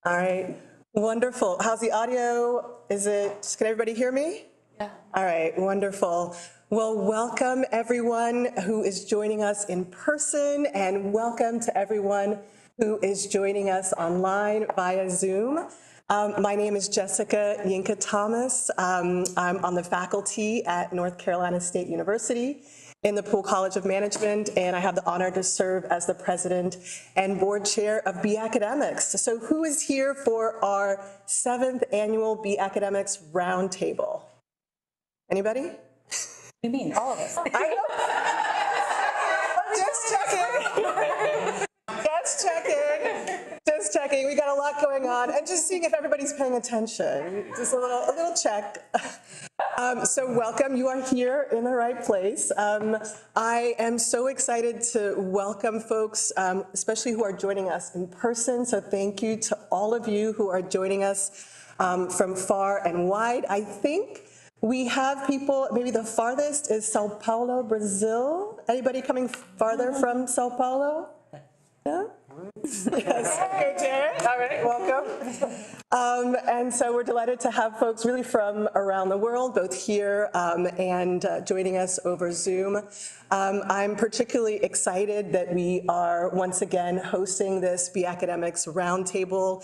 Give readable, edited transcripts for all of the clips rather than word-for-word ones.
All right, wonderful. How's the audio? Can everybody hear me? Yeah. All right, wonderful. Well, welcome everyone who is joining us in person, and welcome to everyone who is joining us online via Zoom. My name is Jessica Yinka Thomas. I'm on the faculty at North Carolina State University in the Poole College of Management, and I have the honor to serve as the president and board chair of B Academics. So who is here for our 7th annual B Academics Roundtable? Anybody? You mean all of us? I know. Just checking. We got a lot going on, and just seeing if everybody's paying attention. Just a little check. So welcome, you are here in the right place. I am so excited to welcome folks, especially who are joining us in person. So thank you to all of you who are joining us from far and wide. I think we have people, maybe the farthest is Sao Paulo, Brazil. Anybody coming farther from Sao Paulo? Yeah? Yes. Okay, Jared. All right, welcome. And so we're delighted to have folks really from around the world, both here and joining us over Zoom. I'm particularly excited that we are once again hosting this B Academics Roundtable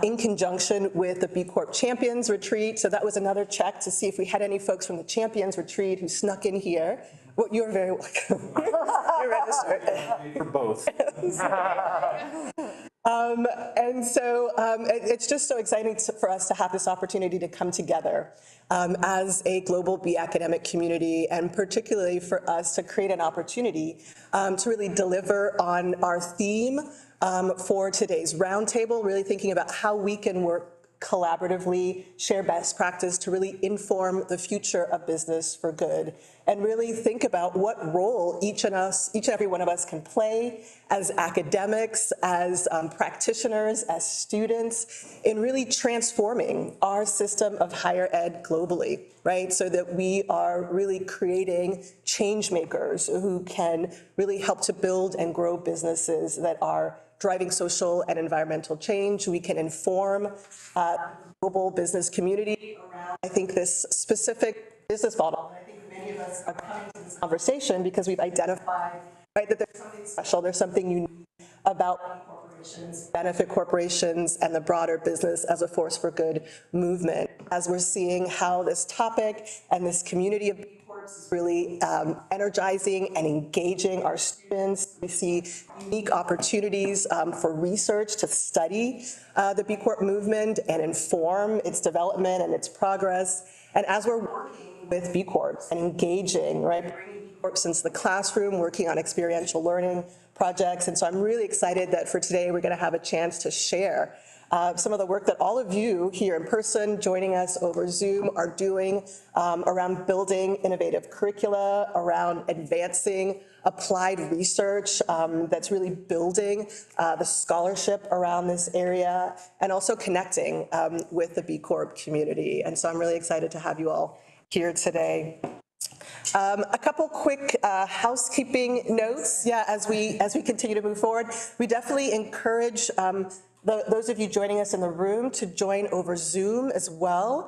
in conjunction with the B Corp Champions Retreat. So that was another check to see if we had any folks from the Champions Retreat who snuck in here. Well, you're very welcome. You're registered. For both. And so it's just so exciting for us to have this opportunity to come together as a global B academic community, and particularly for us to create an opportunity to really deliver on our theme for today's roundtable, really thinking about how we can work collaboratively, share best practice to really inform the future of business for good, and really think about what role each and every one of us can play as academics, as practitioners, as students, in really transforming our system of higher ed globally, right? So that we are really creating change makers who can really help to build and grow businesses that are driving social and environmental change. We can inform global business community around, I think, this specific business model. And I think many of us are coming to this conversation because we've identified, right, that there's something special, there's something unique about corporations, benefit corporations, and the broader business as a force for good movement. As we're seeing how this topic and this community of B Corps is really energizing and engaging our students. We see unique opportunities for research to study the B Corp movement and inform its development and its progress. And as we're working with B Corps and engaging, right, bringing B Corps into the classroom, working on experiential learning projects. And so I'm really excited that for today we're going to have a chance to share some of the work that all of you here in person joining us over Zoom are doing around building innovative curricula, around advancing applied research that's really building the scholarship around this area, and also connecting with the B Corp community. And so I'm really excited to have you all here today. A couple quick housekeeping notes. Yeah, as we continue to move forward, we definitely encourage those of you joining us in the room to join over Zoom as well,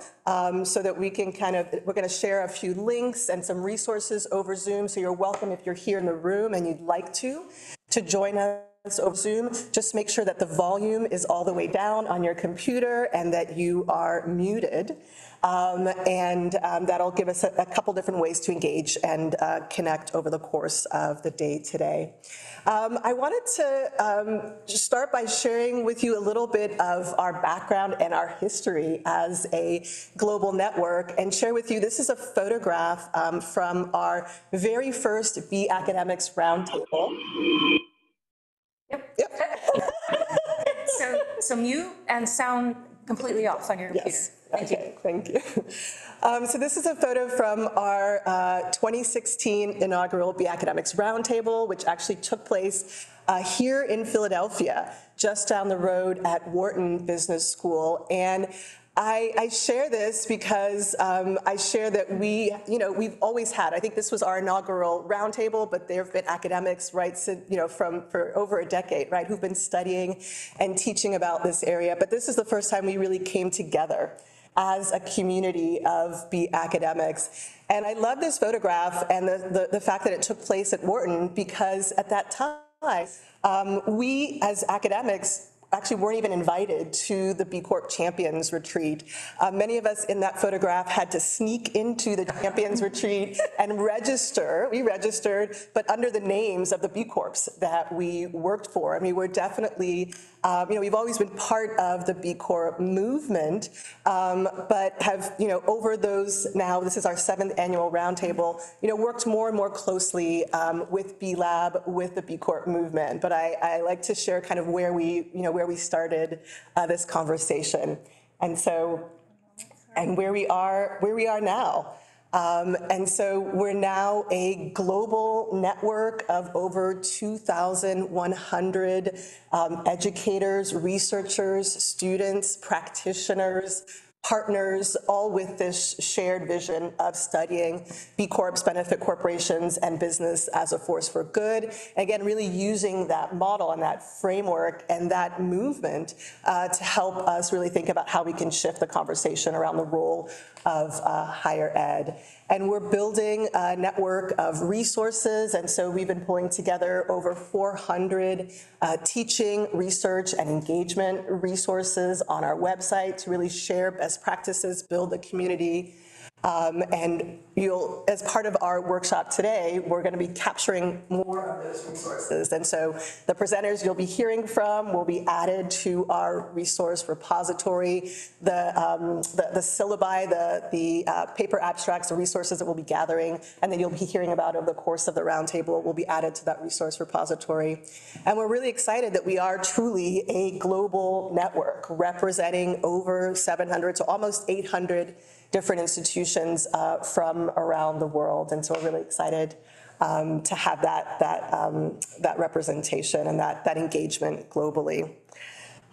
so that we can we're going to share a few links and some resources over Zoom. So you're welcome if you're here in the room and you'd like to join us over Zoom. Just make sure that the volume is all the way down on your computer and that you are muted. That'll give us a couple different ways to engage and connect over the course of the day today. I wanted to just start by sharing with you a little bit of our background and our history as a global network, and share with you, this is a photograph from our very first B Academics Roundtable. Yep. So mute and sound completely off on your computer. Yes. Thank you. So this is a photo from our 2016 inaugural B Academics Roundtable, which actually took place here in Philadelphia, just down the road at Wharton Business School. And I share this because I share that we've always had, I think this was our inaugural roundtable, but there have been academics, right, for over a decade, right, who've been studying and teaching about this area. But this is the first time we really came together as a community of B academics. And I love this photograph and the fact that it took place at Wharton, because at that time, we as academics actually weren't even invited to the B Corp Champions Retreat. Many of us in that photograph had to sneak into the Champions Retreat and register. We registered, but under the names of the B Corps that we worked for. I mean, we're definitely, we've always been part of the B Corp movement, but have, over those now, this is our 7th annual roundtable, worked more and more closely with B Lab, with the B Corp movement. But I like to share kind of where we started this conversation, and where we are now. And so we're now a global network of over 2,100 educators, researchers, students, practitioners, partners, all with this shared vision of studying B Corps, benefit corporations, and business as a force for good. Again, really using that model and that framework and that movement to help us really think about how we can shift the conversation around the role of higher ed. And we're building a network of resources, and so we've been pulling together over 400 teaching, research, and engagement resources on our website to really share best practices, build a community. And as part of our workshop today, we're going to be capturing more of those resources. And so the presenters you'll be hearing from will be added to our resource repository. The syllabi, the paper abstracts, the resources that we'll be gathering, and then you'll be hearing about over the course of the roundtable will be added to that resource repository. And we're really excited that we are truly a global network representing over 700 to almost 800 different institutions from around the world. And so we're really excited to have that representation and that engagement globally.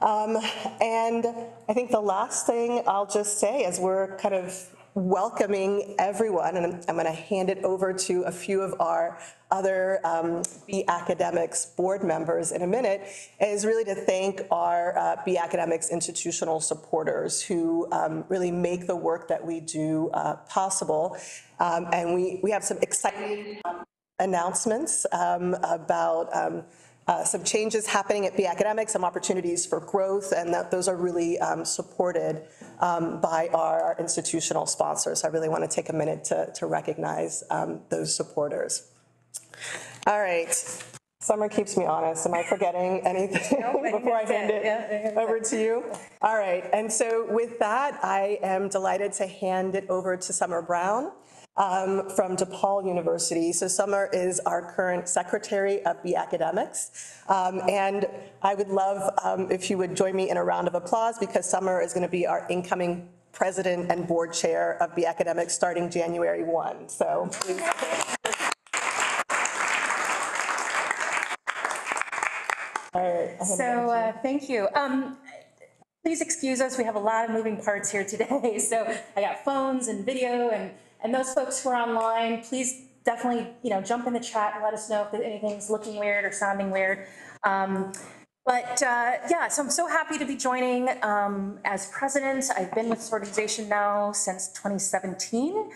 And I think the last thing I'll just say is we're kind of welcoming everyone, and I'm going to hand it over to a few of our other B Academics board members in a minute, is really to thank our B Academics institutional supporters who really make the work that we do possible. And we have some exciting announcements about some changes happening at B Academics, some opportunities for growth, and those are really supported by our institutional sponsors. So I really want to take a minute to recognize those supporters. All right, Summer keeps me honest. Am I forgetting anything before I hand it over to you? All right, and so with that, I am delighted to hand it over to Summer Brown from DePaul University. So Summer is our current secretary of B Academics. And I would love if you would join me in a round of applause, because Summer is going to be our incoming president and board chair of B Academics starting January 1. So please. All right. So thank you. Please excuse us. We have a lot of moving parts here today. So I got phones and video, and those folks who are online, please definitely jump in the chat and let us know if anything's looking weird or sounding weird. Yeah, so I'm so happy to be joining as president. I've been with this organization now since 2017.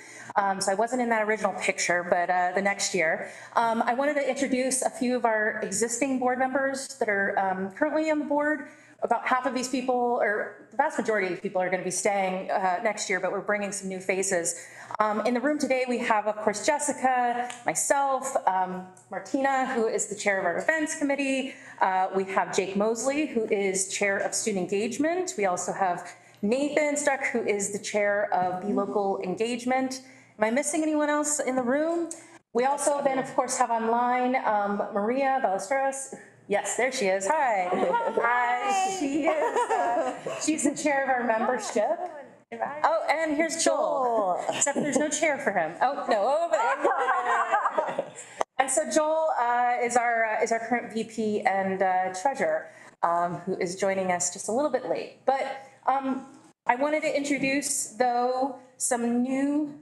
So I wasn't in that original picture, but the next year. I wanted to introduce a few of our existing board members that are currently on the board. About half of these people, or the vast majority of these people, are going to be staying next year, but we're bringing some new faces. In the room today, we have, of course, Jessica, myself, Martina, who is the chair of our events committee. We have Jake Mosley, who is chair of student engagement. We also have Nathan Stuck, who is the chair of the local engagement. Am I missing anyone else in the room? We also then, of course, have online Maria Ballesteros. Yes, there she is. Hi. Hi. She's the chair of our membership. Oh, and here's Joel. Except there's no chair for him. Oh, no, over there. And so Joel is our current VP and treasurer, who is joining us just a little bit late. But I wanted to introduce, though, some new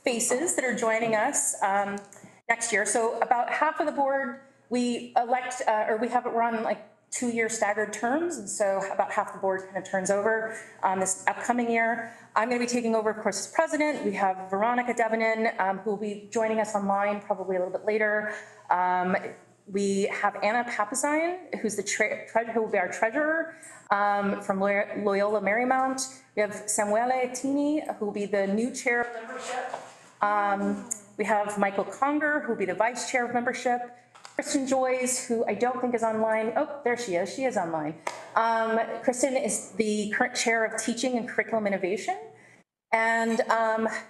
faces that are joining us next year. So about half of the board, we elect, we're on like 2-year staggered terms, and so about half the board kind of turns over this upcoming year. I'm going to be taking over, of course, as president. We have Veronica Devonen, who will be joining us online probably a little bit later. We have Anna Papazine, who's who will be our treasurer from Loyola Marymount. We have Samuele Tini, who will be the new chair of membership. We have Michael Conger, who will be the vice chair of membership. Kristen Joyce, who I don't think is online. Oh, there she is. She is online. Kristen is the current chair of teaching and curriculum innovation. And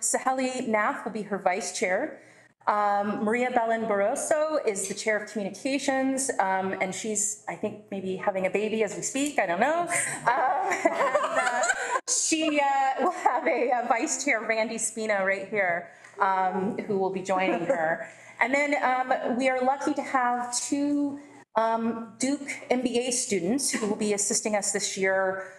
Saheli Nath will be her vice chair. Maria Belen Barroso is the chair of communications, and she's, I think, maybe having a baby as we speak, I don't know. She will have a vice chair, Randy Spina, right here, who will be joining her. And then we are lucky to have 2 Duke MBA students who will be assisting us this year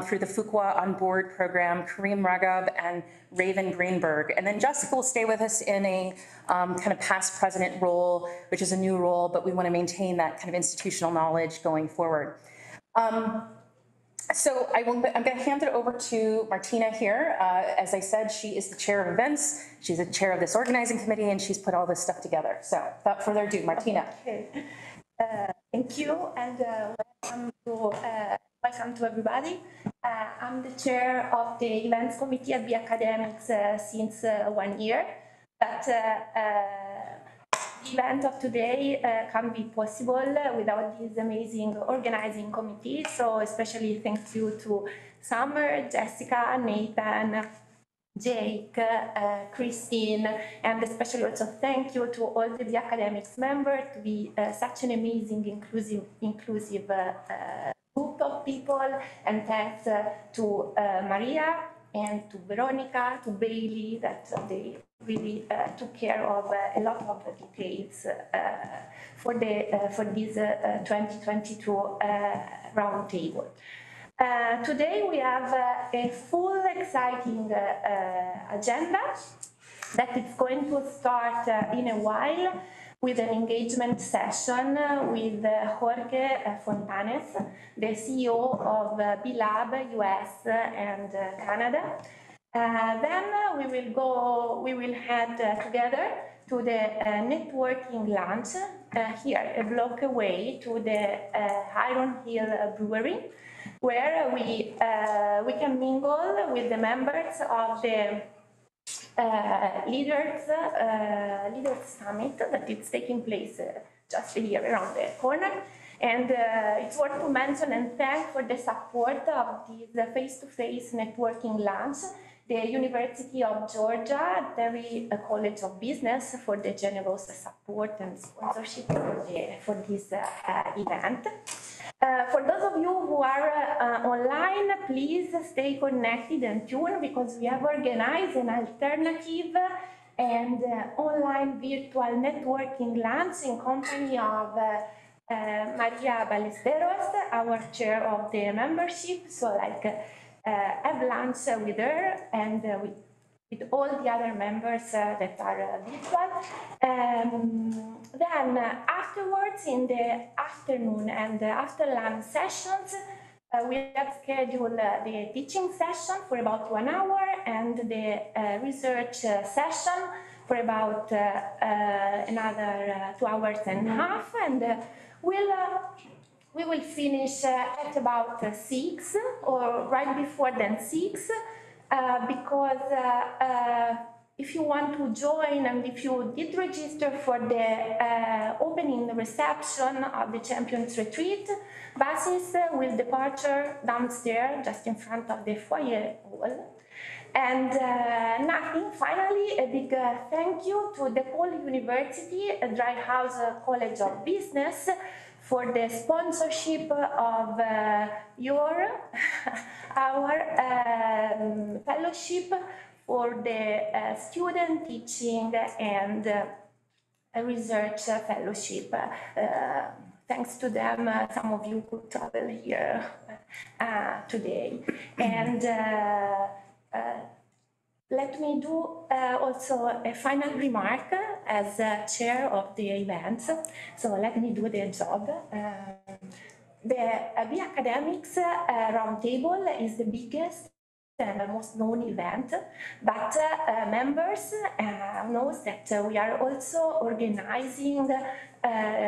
through the Fuqua on Board program, Kareem Ragab and Raven Greenberg. And then Jessica will stay with us in a kind of past president role, which is a new role, but we want to maintain that kind of institutional knowledge going forward. So I'm going to hand it over to Martina here. As I said, she is the chair of events. She's the chair of this organizing committee, and she's put all this stuff together. So without further ado, Martina. Okay. Thank you, and welcome to everybody. I'm the chair of the events committee at B Academics since 1 year. But the event of today can't be possible without this amazing organizing committee. So especially thank you to Summer, Jessica, Nathan, Jake, Christine, and especially also thank you to all the academics members to be such an amazing, inclusive group of people, and thanks to Maria and to Veronica, to Bailey, that they really took care of a lot of the details for this 2022 roundtable. Today we have a full exciting agenda that is going to start in a while with an engagement session with Jorge Fontanes, the CEO of B-Lab US and Canada. Then we will head together to the networking lunch here a block away to the Iron Hill Brewery, where we can mingle with the members of the Leaders Summit that is taking place just here around the corner. And it's worth to mention and thank for the support of this face-to-face networking lunch, the University of Georgia, Terry College of Business, for the generous support and sponsorship for this event. For those of you who are online, please stay connected and tuned, because we have organized an alternative and online virtual networking lunch in company of Maria Ballesteros, our chair of the membership. So have lunch with her and with all the other members that are virtual. Then afterwards, in the afternoon and after lunch sessions, we have scheduled the teaching session for about 1 hour and the research session for about another 2 hours and a half. And we will finish at about 6 or right before then 6, because if you want to join and if you did register for the opening reception of the Champions Retreat, buses will departure downstairs just in front of the foyer hall. And nothing, finally, a big thank you to DePaul University, Dry House College of Business, for the sponsorship of our fellowship for the student teaching and research fellowship. Thanks to them, some of you could travel here today. And let me do also a final remark as chair of the event. So let me do the job. The B Academics Roundtable is the biggest and most known event, but members knows that we are also organizing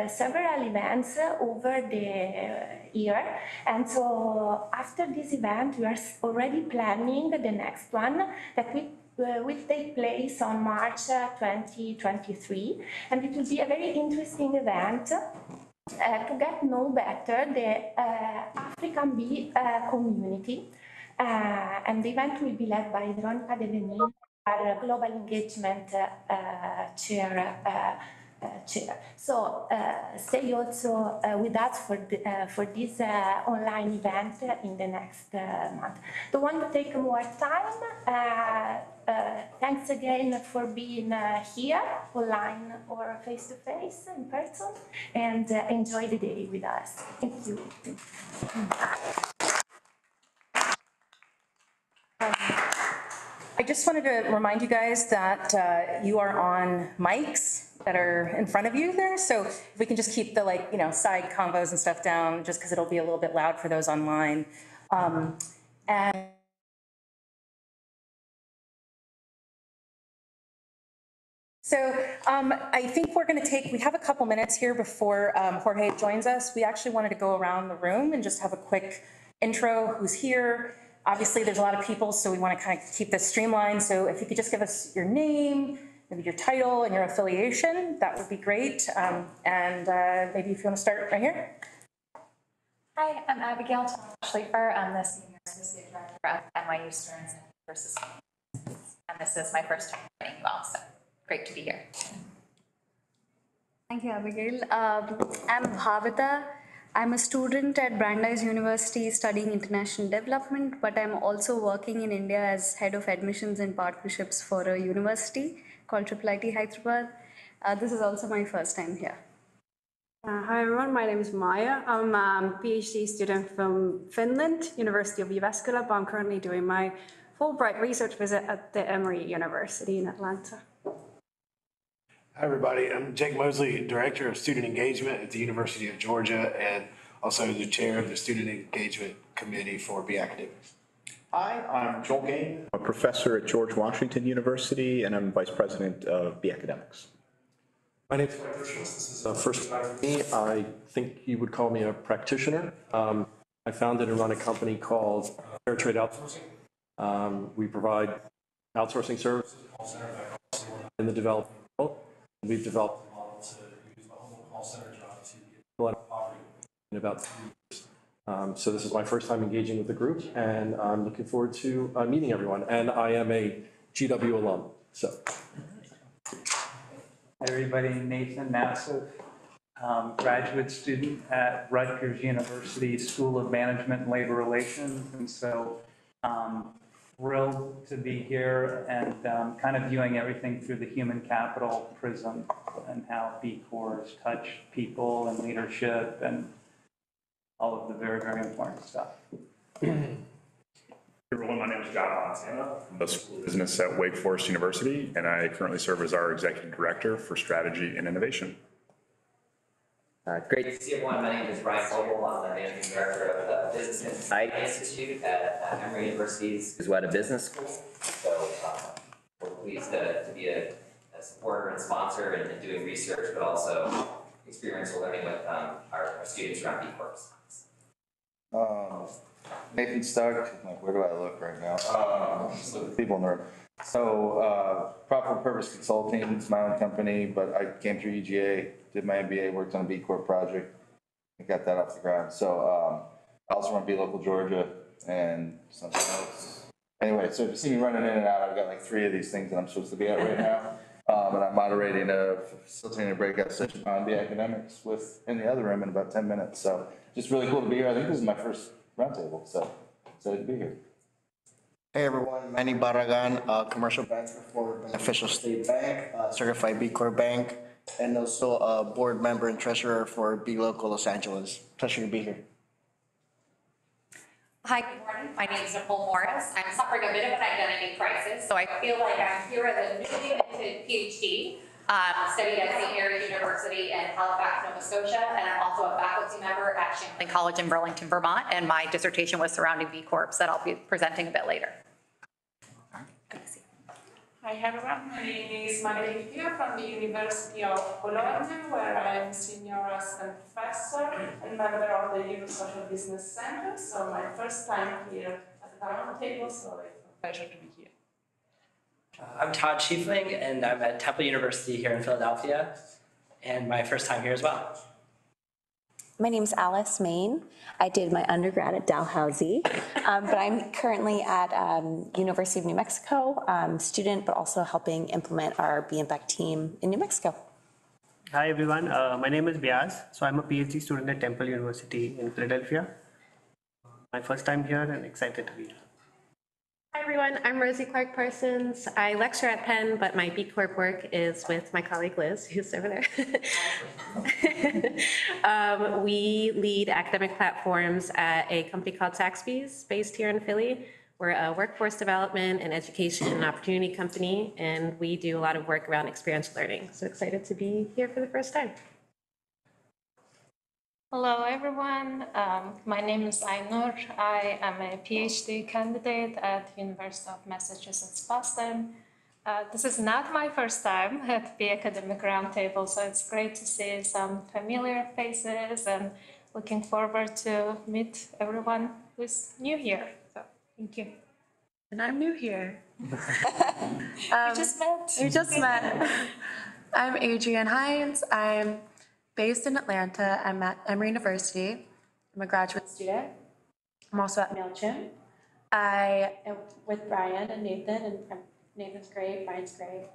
several events over the year, and so after this event we are already planning the next one that will take place on March 2023, and it will be a very interesting event to get to know better the African bee community. And the event will be led by Veronica De Denis, our Global Engagement Chair. So stay also with us for this online event in the next month. Don't want to take more time. Thanks again for being here, online or face-to-face, in person, and enjoy the day with us. Thank you. I just wanted to remind you guys that you are on mics that are in front of you there. So if we can just keep the side convos and stuff down, just because it'll be a little bit loud for those online. And so I think we're going to we have a couple minutes here before Jorge joins us. We actually wanted to go around the room and just have a quick intro, who's here. Obviously, there's a lot of people, so we want to kind of keep this streamlined. So if you could just give us your name, maybe your title and your affiliation, that would be great. And maybe if you want to start right here. Hi, I'm Abigail Schleifer. I'm the Senior Associate Director of NYU Stearns versus, and this is my first time meeting you all, so great to be here. Thank you, Abigail. I'm Bhavita. I'm a student at Brandeis University studying international development, but I'm also working in India as head of admissions and partnerships for a university called IIIT Hyderabad. This is also my first time here. Hi everyone, my name is Maya. I'm a PhD student from Finland, University of Jyväskylä, but I'm currently doing my Fulbright research visit at the Emory University in Atlanta. Hi everybody, I'm Jake Mosley, Director of Student Engagement at the University of Georgia and also the Chair of the Student Engagement Committee for B Academics. Hi, I'm Joel Gain. I'm a professor at George Washington University and I'm Vice President of B Academics. My name is Mike Hirschel. This is the first time for me. I think you would call me a practitioner. I founded and run a company called Fair Trade Outsourcing. We provide outsourcing services in the developing world. We've developed a model to use a home call center job to get people out of poverty in about 3 years. So this is my first time engaging with the group, and I'm looking forward to meeting everyone. And I am a GW alum. So. Hi everybody, Nathan Nassif, graduate student at Rutgers University School of Management and Labor Relations, and so thrilled to be here and kind of viewing everything through the human capital prism and how B Corps touch people and leadership and all of the very, very important stuff. Everyone, my name is John Montana. I'm the School of Business at Wake Forest University, and I currently serve as our Executive Director for Strategy and Innovation. Great to see everyone. My name is Brian Vogel. I'm the Managing Director of the Business and Society Institute at Emory University's Guzweta Business School. So we're pleased to be a supporter and sponsor and doing research, but also experiential learning with our students around B Corps. Nathan Stuck, like, where do I look right now? People in the room. So, Profitable Purpose Consulting, it's my own company, but I came through EGA, did my MBA, worked on a B Corp project, and got that off the ground. So, I also run Be Local Georgia and something else. Anyway, so if you see me running in and out, I've got like 3 of these things that I'm supposed to be at right now. And I'm moderating facilitating a breakout session on the academics in the other room in about 10 minutes. So, just really cool to be here. I think this is my first roundtable, so excited to be here. Hey everyone, Manny Barragan, commercial banker for Beneficial State Bank, certified B Corp bank, and also a board member and treasurer for B Local Los Angeles. Pleasure to be here. Hi, good morning. My name is Poole Morris. I'm suffering a bit of an identity crisis, so I feel like I'm here as a newly minted PhD, studied at St. Mary's University in Halifax, Nova Scotia, and I'm also a faculty member at Champlain College in Burlington, Vermont, and my dissertation was surrounding B Corps that I'll be presenting a bit later. Hi everyone, my name is Margherita from the University of Bologna, where I am senior assistant professor and member of the Eurosocial Business Center. So my first time here at the Roundtable, so it's a pleasure to be here. I'm Todd Schiefling, and I'm at Temple University here in Philadelphia, and my first time here as well. My name's Alice Main. I did my undergrad at Dalhousie, but I'm currently at University of New Mexico, student, but also helping implement our Be Impact team in New Mexico. Hi everyone, my name is Biaz. So I'm a PhD student at Temple University in Philadelphia. My first time here and excited to be here. Hi everyone, I'm Rosie Clark Parsons. I lecture at Penn, but my B Corp work is with my colleague Liz, who's over there. We lead academic platforms at a company called Saxby's, based here in Philly. We're a workforce development and education and opportunity company, and we do a lot of work around experiential learning. So excited to be here for the first time. Hello, everyone. My name is Ainur. I am a PhD candidate at the University of Massachusetts, Boston. This is not my first time at the Academic Roundtable, so it's great to see some familiar faces and looking forward to meet everyone who's new here. So, thank you. And I'm new here. We just met. We just met. I'm Adrienne Hines. I'm based in Atlanta. I'm at Emory University. I'm a graduate student. I'm also at MailChimp. I am with Brian and Nathan, and Nathan's great, Brian's great.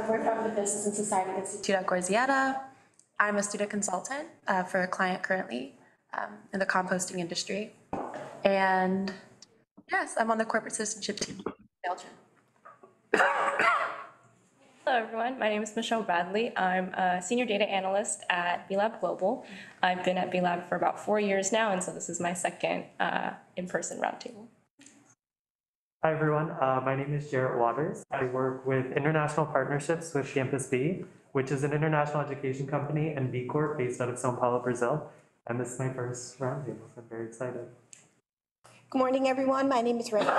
We're from the Business and Society Institute at Gorziata. I'm a student consultant for a client currently in the composting industry. And yes, I'm on the corporate citizenship team in Belgium. Hello, everyone. My name is Michelle Bradley. I'm a senior data analyst at B-Lab Global. I've been at B-Lab for about 4 years now, and so this is my second in-person roundtable. Hi, everyone. My name is Jarrett Waters. I work with international partnerships with Campus B, which is an international education company and B Corp based out of São Paulo, Brazil. And this is my first roundtable, so I'm very excited. Good morning, everyone. My name is Renee,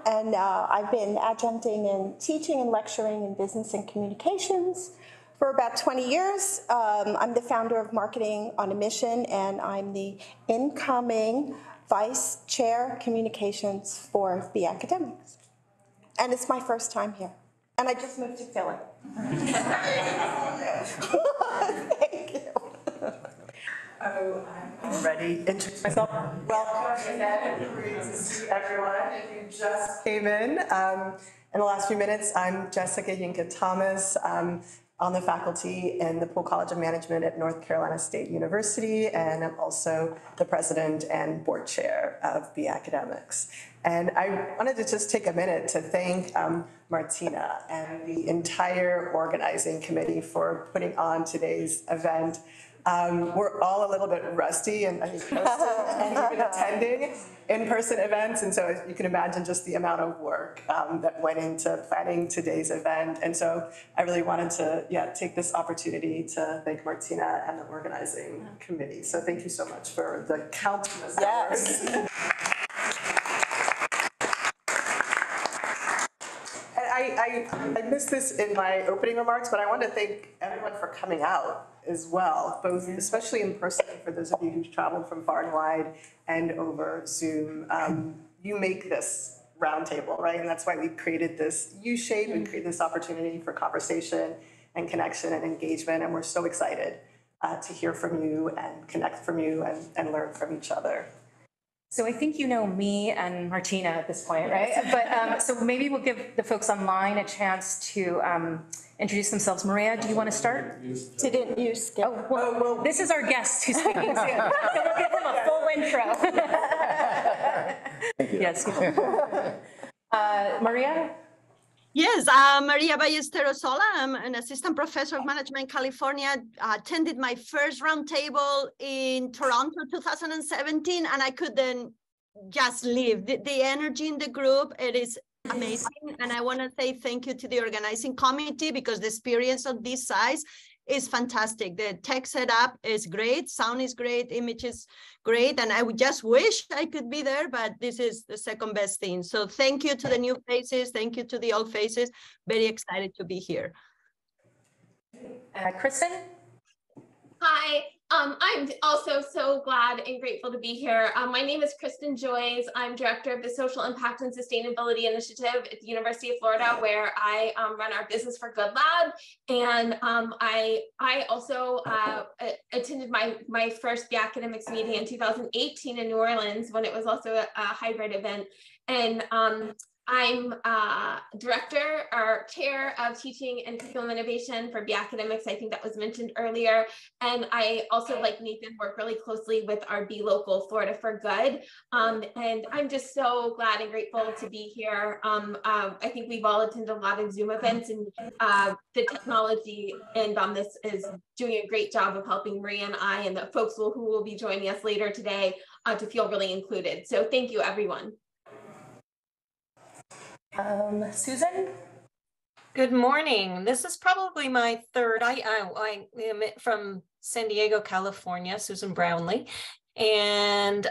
and I've been adjuncting and teaching and lecturing in business and communications for about 20 years. I'm the founder of Marketing on a Mission, and I'm the incoming Vice Chair Communications for the Academics. And it's my first time here. And I just moved to Philly. Thank you. Oh, I'm ready to introduce myself. Welcome again. Great to see everyone. If you just came in the last few minutes, I'm Jessica Yinka Thomas. I'm on the faculty in the Poole College of Management at North Carolina State University, and I'm also the president and board chair of the Academics. And I wanted to just take a minute to thank Martina and the entire organizing committee for putting on today's event. We're all a little bit rusty and I think hosting and even attending in-person events, and so you can imagine just the amount of work that went into planning today's event. And so I really wanted to take this opportunity to thank Martina and the organizing committee. So thank you so much for the countless hours. I missed this in my opening remarks, but I want to thank everyone for coming out as well, both especially in person for those of you who've traveled from far and wide and over Zoom. You make this roundtable, right? And that's why we created this U-shape and created this opportunity for conversation and connection and engagement. And we're so excited to hear from you and connect from you and learn from each other. So I think you know me and Martina at this point, right? But so maybe we'll give the folks online a chance to introduce themselves. Maria, do you want to start? Didn't you skip? Oh, well, this is our guest who's speaking soon. So we'll give him a full intro. Thank you. Yes. Maria? Yes, Maria Ballesteros Sola. I'm an assistant professor of management in California. Attended my first roundtable in Toronto 2017, and I couldn't just leave. The energy in the group, it is amazing. And I want to say thank you to the organizing committee because the experience of this size is fantastic. The tech setup is great, sound is great, image is great, and I would just wish I could be there, but this is the second best thing. So thank you to the new faces, thank you to the old faces. Very excited to be here. Kristen? Hi, I'm also so glad and grateful to be here. My name is Kristen Joyce. I'm director of the Social Impact and Sustainability Initiative at the University of Florida, where I run our Business for Good lab. And I also attended my first Be Academics meeting in 2018 in New Orleans when it was also a hybrid event. And I'm director or chair of teaching and curriculum innovation for Be Academics. I think that was mentioned earlier. And I also, like Nathan, work really closely with our Be Local Florida for Good. And I'm just so glad and grateful to be here. I think we've all attended a lot of Zoom events, and the technology and on this is doing a great job of helping Maria and I and the folks who will be joining us later today to feel really included. So thank you, everyone. Susan? Good morning. This is probably my third. I am from San Diego, California, Susan Brownlee. And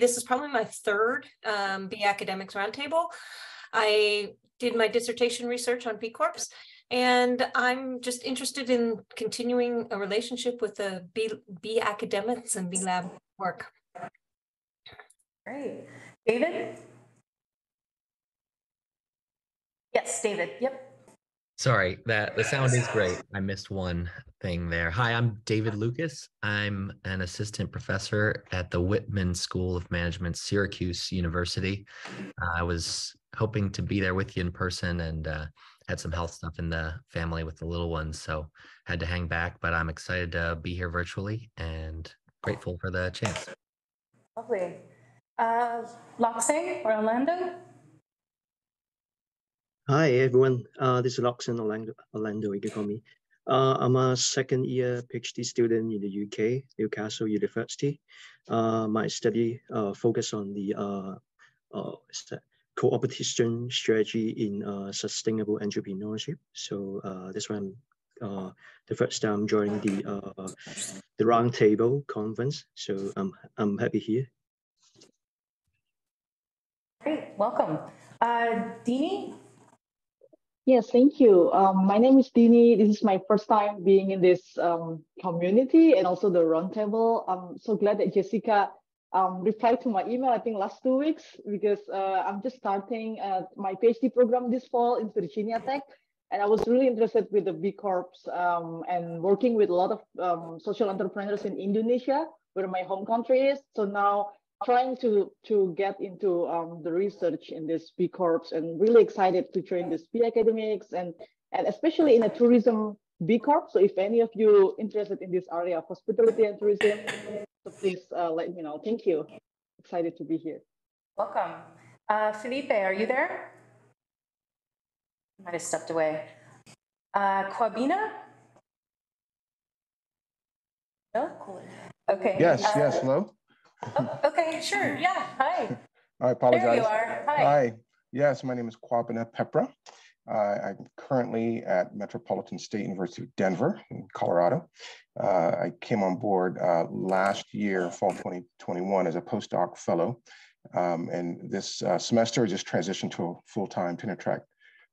this is probably my third Be Academics Roundtable. I did my dissertation research on B Corps, and I'm just interested in continuing a relationship with the Be Academics and B Lab work. Great. David? Yes, David. Yep. Sorry, the sound is great. I missed one thing there. Hi, I'm David Lucas. I'm an assistant professor at the Whitman School of Management, Syracuse University. I was hoping to be there with you in person and had some health stuff in the family with the little ones, so had to hang back, but I'm excited to be here virtually and grateful for the chance. Lovely. Loxing or Orlando? Hi everyone, this is Loxon Orlando, you can call me. I'm a second year PhD student in the UK, Newcastle University. My study focus on the cooperation strategy in sustainable entrepreneurship. So that's why I'm the first time joining the Roundtable conference. So I'm happy here. Great, welcome. Dini? Yes, thank you. My name is Dini. This is my first time being in this community and also the Roundtable. I'm so glad that Jessica replied to my email, I think last 2 weeks, because I'm just starting my PhD program this fall in Virginia Tech. And I was really interested with the B Corps and working with a lot of social entrepreneurs in Indonesia, where my home country is. So now trying to get into the research in this B Corps and really excited to join this Be Academics and especially in a tourism B Corp. So if any of you interested in this area of hospitality and tourism, so please let me know. Thank you. Excited to be here. Welcome. Felipe, are you there? Might have stepped away. Quabina? No? Okay. Yes, hello? Oh, okay, sure, yeah, hi. I apologize. There you are, hi. Hi, yes, my name is Kwabena Pepra. I'm currently at Metropolitan State University of Denver in Colorado. I came on board last year, fall 2021, as a postdoc fellow. And this semester I just transitioned to a full-time tenure-track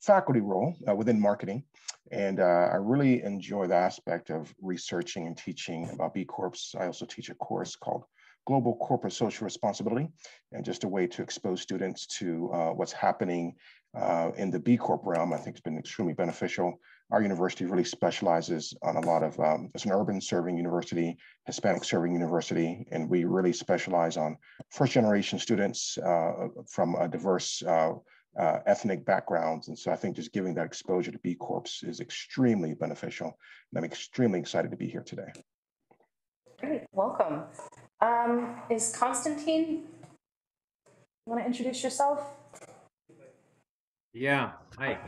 faculty role within marketing. And I really enjoy the aspect of researching and teaching about B Corps. I also teach a course called Global Corporate Social Responsibility, and just a way to expose students to what's happening in the B Corp realm. I think it's been extremely beneficial. Our university really specializes on a lot of, it's an urban serving university, Hispanic serving university, and we really specialize on first generation students from a diverse ethnic backgrounds. And so I think just giving that exposure to B Corps is extremely beneficial. And I'm extremely excited to be here today. Great, welcome. Is Constantine, you want to introduce yourself? Yeah, hi.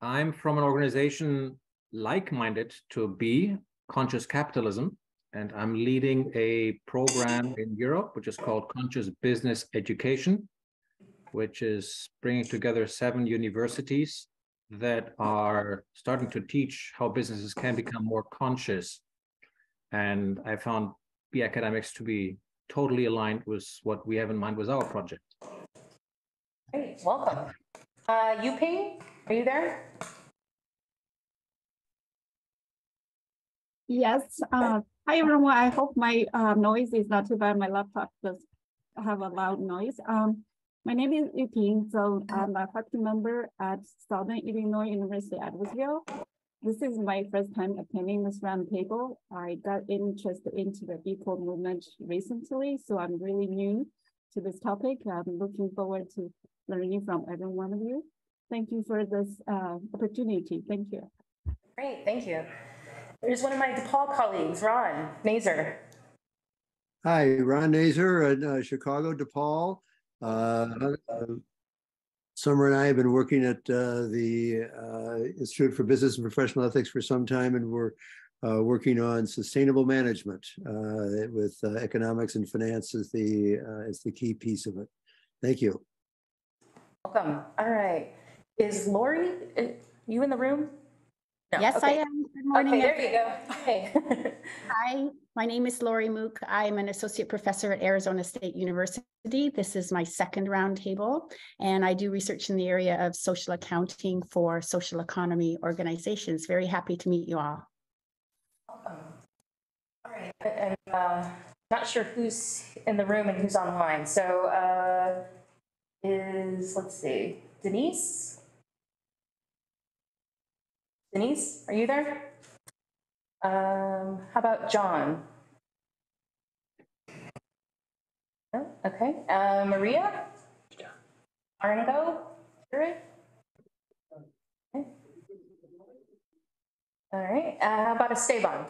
I'm from an organization like-minded to be Conscious Capitalism, and I'm leading a program in Europe, which is called Conscious Business Education, which is bringing together 7 universities that are starting to teach how businesses can become more conscious. And I found B Academics to be totally aligned with what we have in mind with our project. Great, welcome. Yuping, are you there? Yes. Hi, everyone. I hope my noise is not too bad. My laptop does have a loud noise. My name is Yinka, so I'm a faculty member at Southern Illinois University at Edwardsville. This is my first time attending this roundtable. I got interested into the B Corp movement recently, so I'm really new to this topic. I'm looking forward to learning from every one of you. Thank you for this opportunity. Thank you. Great, thank you. There's one of my DePaul colleagues, Ron Nazer. Hi, Ron Nazer at Chicago, DePaul. Summer and I have been working at the Institute for Business and Professional Ethics for some time, and we're working on sustainable management with economics and finance as the key piece of it. Thank you. Welcome. All right. Is Lori, you in the room? No. Yes, okay. I am. Good morning. Okay, there you go. Hey. Hi, my name is Lori Mook. I'm an associate professor at Arizona State University. This is my second roundtable, and I do research in the area of social accounting for social economy organizations. Very happy to meet you all. Welcome. All right. And not sure who's in the room and who's online. So let's see, Denise? Denise, are you there? How about John? No? Okay. Maria? Arndo? Okay. All right. How about Esteban?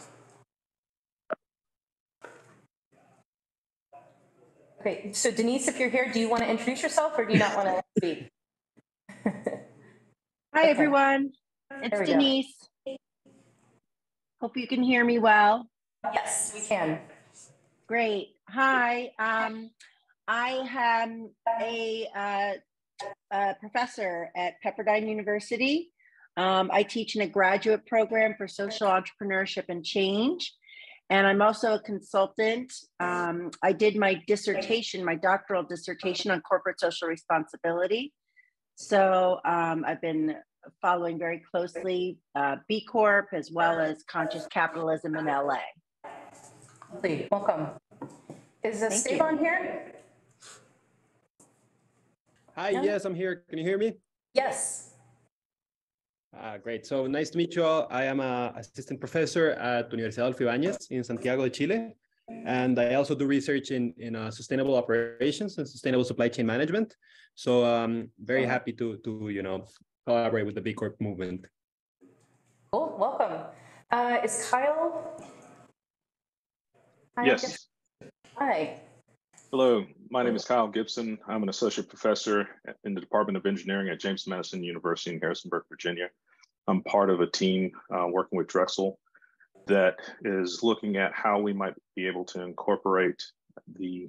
Okay. So Denise, if you're here, do you want to introduce yourself or do you not want to speak? Hi, everyone. It's Denise. Hope you can hear me well. Yes, we can. Great. Hi. I am a professor at Pepperdine University. I teach in a graduate program for social entrepreneurship and change. And I'm also a consultant. I did my dissertation, my doctoral dissertation on corporate social responsibility. So I've been following very closely B Corp as well as conscious capitalism in LA. Please, welcome. Is Esteban here? Hi, yes, I'm here. Can you hear me? Yes. Great. So nice to meet you all. I am an assistant professor at Universidad Adolfo Ibáñez in Santiago de Chile. And I also do research in sustainable operations and sustainable supply chain management. So I'm very happy to collaborate with the B Corp movement. Cool, welcome. Is Kyle? Yes. Hi. Hello, my name is Kyle Gibson. I'm an associate professor in the Department of Engineering at James Madison University in Harrisonburg, Virginia. I'm part of a team working with Drexel that is looking at how we might be able to incorporate the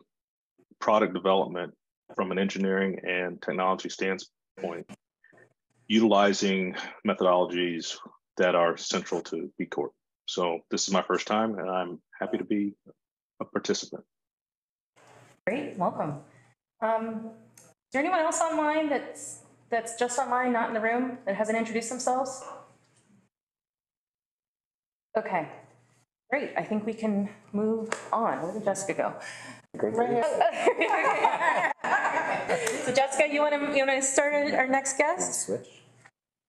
product development from an engineering and technology standpoint, utilizing methodologies that are central to B Corp. So this is my first time and I'm happy to be a participant. Great, welcome. Is there anyone else online that's just online, not in the room, that hasn't introduced themselves? Okay, great. I think we can move on. Where did Jessica go? Right. So Jessica, you want to start our next guest? Switch.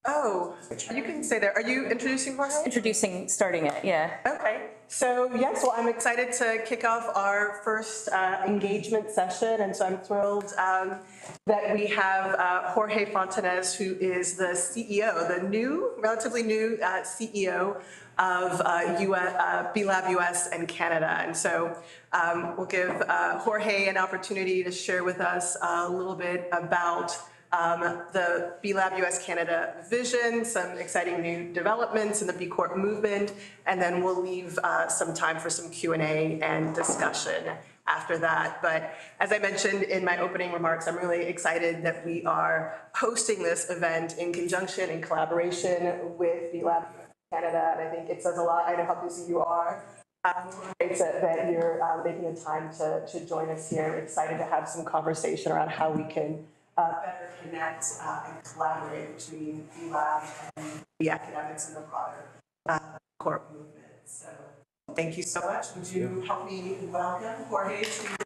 Oh, you can stay there. Are you introducing Jorge? Starting it, yeah. Okay. So yes, well, I'm excited to kick off our first engagement session, and so I'm thrilled that we have Jorge Fontanez, who is the CEO, relatively new CEO of B-Lab US and Canada. And so we'll give Jorge an opportunity to share with us a little bit about the B Lab US Canada vision, some exciting new developments in the B Corp movement, and then we'll leave some time for some Q&A and discussion after that. But as I mentioned in my opening remarks, I'm really excited that we are hosting this event in conjunction and collaboration with B Lab Canada, and I think it says a lot. I know how busy you are. It's that you're making the time to join us here. We're excited to have some conversation around how we can better connect and collaborate between B Lab and the academics and the broader corp movement. So thank you so much. Would you help me welcome Jorge to